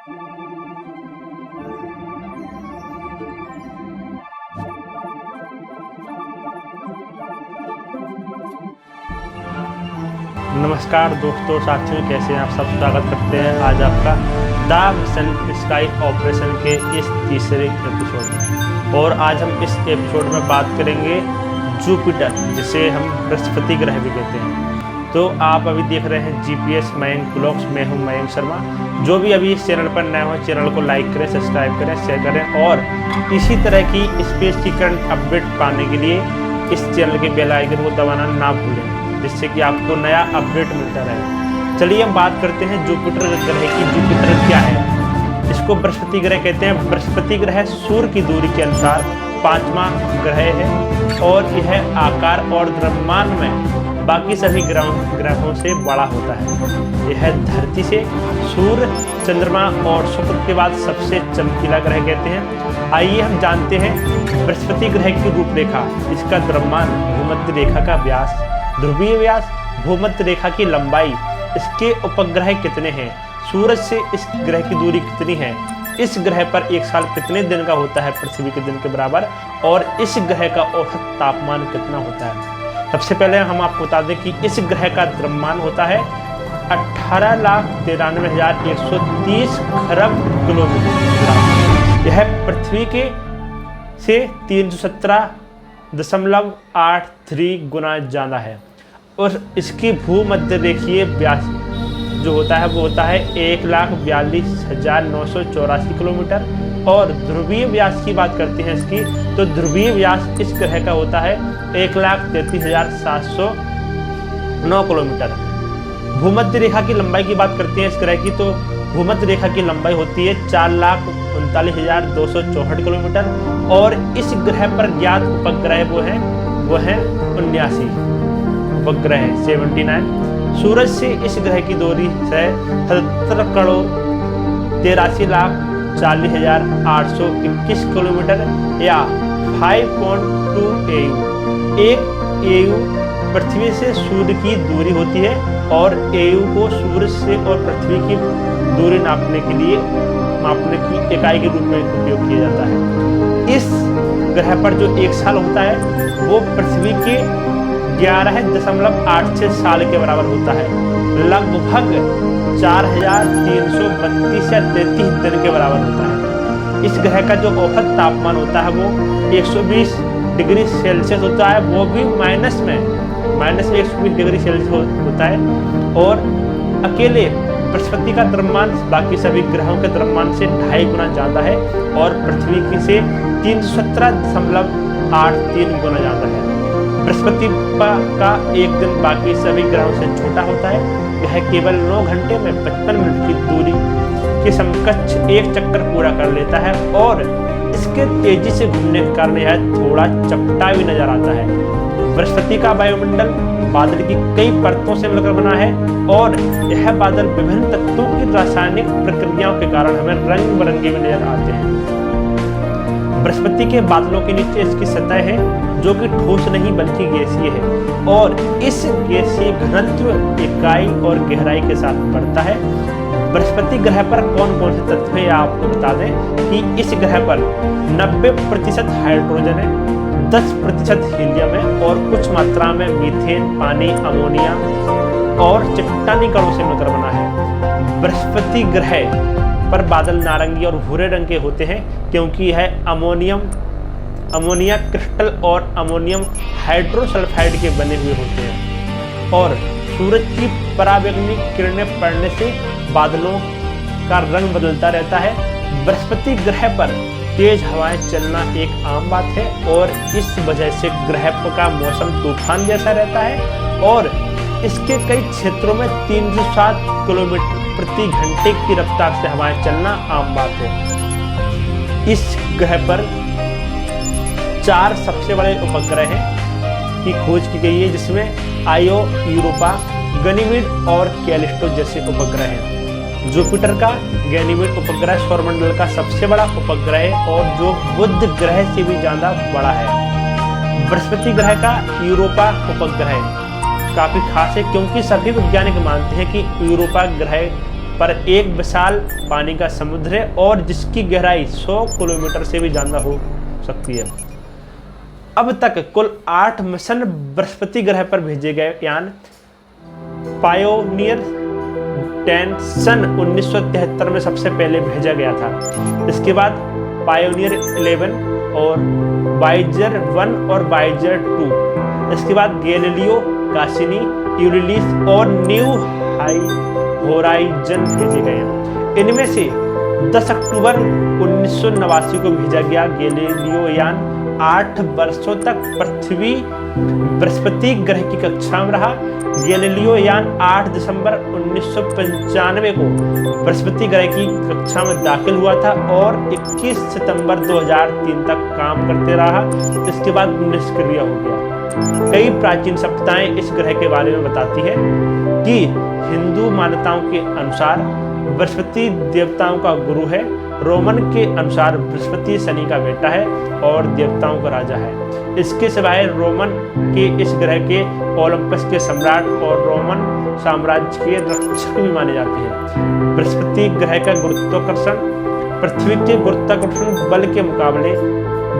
नमस्कार दोस्तों, साथियों, कैसे हैं आप सब। स्वागत करते हैं आज आपका द मिशन स्काई ऑपरेशन के इस तीसरे एपिसोड में। और आज हम इस एपिसोड में बात करेंगे जुपिटर, जिसे हम बृहस्पति ग्रह भी कहते हैं। तो आप अभी देख रहे हैं जीपीएस मयंक ब्लॉग्स। मैं हूं मयंक शर्मा। जो भी अभी इस चैनल पर नए हो, चैनल को लाइक करें, सब्सक्राइब करें, शेयर करें और इसी तरह की स्पेस की करंट अपडेट पाने के लिए इस चैनल के बेल आइकन को दबाना ना भूलें, जिससे कि आपको नया अपडेट मिलता रहे। चलिए हम बात करते हैं जुपिटर ग्रह की। जुपिटर क्या है? इसको बृहस्पति ग्रह कहते हैं। बृहस्पति ग्रह सूर्य की दूरी के अनुसार 5वां ग्रह है और यह आकार और द्रव्यमान में बाकी सभी ग्रहों से बड़ा होता है। यह धरती से सूर्य, चंद्रमा और शुक्र के बाद सबसे चमकीला ग्रह कहते हैं। आइए हम जानते हैं बृहस्पति ग्रह की रूपरेखा, इसका द्रव्यमान, भूमध्य रेखा का व्यास, ध्रुवीय व्यास, भूमध्य रेखा की लंबाई, इसके उपग्रह कितने हैं, सूरज से इस ग्रह की दूरी कितनी है, इस ग्रह पर एक साल कितने दिन का होता है पृथ्वी के दिन के बराबर, और इस ग्रह का औसत तापमान कितना होता है। सबसे पहले हम आपको बता दें कि इस ग्रह का द्रव्यमान होता है 18,93,130 खरब किलोमीटर। यह पृथ्वी के से 317.83 गुना ज़्यादा है। और इसकी भूमध्य रेखीय व्यास जो होता है वो होता है 1,42,984 किलोमीटर। और ध्रुवीय व्यास की बात करते हैं इसकी, तो ध्रुवीय व्यास इस ग्रह का होता है 1,33,709 किलोमीटर। भूमध्य रेखा की लंबाई की बात करते हैं इस ग्रह की, तो भूमध्य रेखा की लंबाई होती है 4,39,264 किलोमीटर। और इस ग्रह पर ज्ञात उपग्रह वो है 79 उपग्रह 79। सूरज से इस ग्रह की दूरी है 77,83,40,821 किलोमीटर या 5.2 AU। एक AU पृथ्वी से सूर्य की दूरी होती है और AU को सूरज से और पृथ्वी की दूरी नापने की इकाई के रूप में उपयोग किया जाता है। इस ग्रह पर जो एक साल होता है वो पृथ्वी के 11.86 साल के बराबर होता है। लगभग 4,332 या 33 दिन के बराबर होता है। इस ग्रह का जो औसत तापमान होता है वो 120 डिग्री सेल्सियस होता है, वो भी माइनस में 120 डिग्री सेल्सियस होता है। और अकेले बृहस्पति का द्रव्यमान बाकी सभी ग्रहों के द्रव्यमान से 2.5 गुना ज़्यादा है और पृथ्वी की से 317.83 गुना ज़्यादा है। बृहस्पति का एक दिन बाकी सभी ग्रहों से छोटा होता है। यह केवल 9 घंटे में 55 मिनट की दूरी के समकक्ष एक चक्कर पूरा कर लेता है और इसके तेजी से घूमने के कारण यह थोड़ा चपटा भी नजर आता है। बृहस्पति का वायुमंडल बादल की कई परतों से मिलकर बना है और यह बादल विभिन्न तत्वों की रासायनिक प्रक्रियाओं के कारण हमें रंग बिरंगे भी नजर आते हैं। बृहस्पति के बादलों के नीचे इसकी सतह है जो कि ठोस नहीं बल्कि गैसीय है और इस गैसीय घनत्व इकाई और गहराई के साथ बढ़ता है। बृहस्पति ग्रह पर कौन कौन से तत्व है आपको बता दें कि इस ग्रह पर 90% हाइड्रोजन है, 10% हीलियम है और कुछ मात्रा में मीथेन, पानी, अमोनिया और चट्टानी कणों से मिलकर बना है। बृहस्पति ग्रह पर बादल नारंगी और भूरे रंग के होते हैं क्योंकि यह अमोनिया क्रिस्टल और अमोनियम हाइड्रोसल्फाइड के बने हुए होते हैं। और सूरज की पराबैंगनी किरणें पड़ने से बादलों का रंग बदलता रहता है। बृहस्पति ग्रह पर तेज हवाएं चलना एक आम बात है और इस वजह से ग्रह का मौसम तूफान जैसा रहता है और इसके कई क्षेत्रों में 307 किलोमीटर प्रति घंटे की रफ्तार से हवाएं चलना आम बात है। इस ग्रह पर 4 सबसे बड़े उपग्रह हैं की खोज की गई है, जिसमें आयो, यूरोपा, गनीमीड और कैलिस्टो जैसे उपग्रह हैं। जुपिटर का गैनीमेड उपग्रह सौरमंडल का सबसे बड़ा उपग्रह है और जो बुध ग्रह से भी ज्यादा बड़ा है। बृहस्पति ग्रह का यूरोपा उपग्रह काफी खास है क्योंकि सभी वैज्ञानिक मानते हैं कि यूरोपा ग्रह पर एक विशाल पानी का समुद्र है और जिसकी गहराई 100 किलोमीटर से भी ज़्यादा हो सकती है। अब तक कुल 8 मिशन बृहस्पति ग्रह पर भेजे गए यान पायोनियर 10 सन 1973 में सबसे पहले भेजा गया था। इसके बाद पायोनियर 11 और वायेजर 1 और वायेजर 2, इसके बाद गैलीलियो, कासिनी, यूरेलिस और न्यू होराइजन भेजे गए। इनमें से 10 अक्टूबर 1989 को भेजा गया गैलीलियो यान 8 वर्षों तक पृथ्वी बृहस्पति ग्रह की कक्षा में रहा। गैलीलियो यान 8 दिसंबर 1995 को बृहस्पति ग्रह की कक्षा में दाखिल हुआ था और 21 सितंबर 2003 तक काम करते रहा। इसके बाद निष्क्रिय हो गया। कई प्राचीन सभ्यताएं इस ग्रह के बारे में बताती है कि हिंदू मान्यताओं के अनुसार बृहस्पति देवताओं का गुरु है। रोमन के अनुसार बृहस्पति शनि का बेटा है और देवताओं का राजा है। इसके सिवाय रोमन के इस ग्रह के ओलंपस के सम्राट और रोमन साम्राज्य के रक्षक भी माने जाते हैं। बृहस्पति ग्रह का गुरुत्वाकर्षण पृथ्वी के गुरुत्वाकर्षण बल के मुकाबले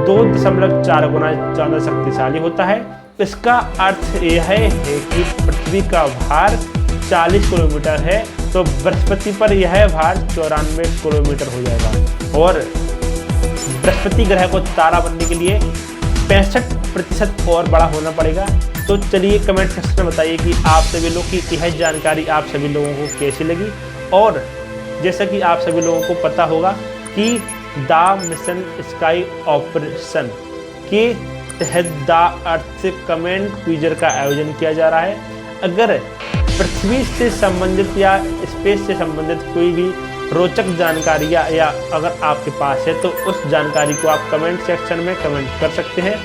2.4 गुना ज्यादा शक्तिशाली होता है। इसका अर्थ यह है कि पृथ्वी का भार 40 किलोमीटर है तो बृहस्पति पर यह भार 94 किलोमीटर हो जाएगा। और बृहस्पति ग्रह को तारा बनने के लिए 65% और बड़ा होना पड़ेगा। तो चलिए कमेंट सेक्शन में बताइए कि आप सभी लोग की यह जानकारी आप सभी लोगों को कैसी लगी। और जैसा कि आप सभी लोगों को पता होगा कि द मिशन स्काई ऑपरेशन के तहत द अर्थ कमेंट क्विज़र का आयोजन किया जा रहा है। अगर पृथ्वी से संबंधित या स्पेस से संबंधित कोई भी रोचक जानकारी या अगर आपके पास है तो उस जानकारी को आप कमेंट सेक्शन में कमेंट कर सकते हैं।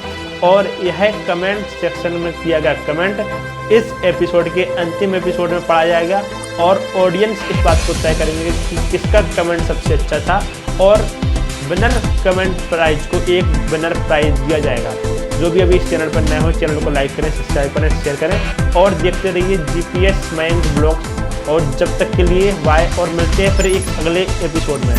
और यह कमेंट सेक्शन में किया गया कमेंट इस एपिसोड के अंतिम एपिसोड में पढ़ा जाएगा और ऑडियंस इस बात को तय करेंगे कि किसका कमेंट सबसे अच्छा था और विनर कमेंट प्राइज को एक विनर प्राइज दिया जाएगा। जो भी अभी इस चैनल पर नए हो चैनल को लाइक करें, सब्सक्राइब करें, शेयर करें और देखते रहिए GPS मयंक ब्लॉग्स। और जब तक के लिए बाय और मिलते हैं फिर एक अगले एपिसोड में।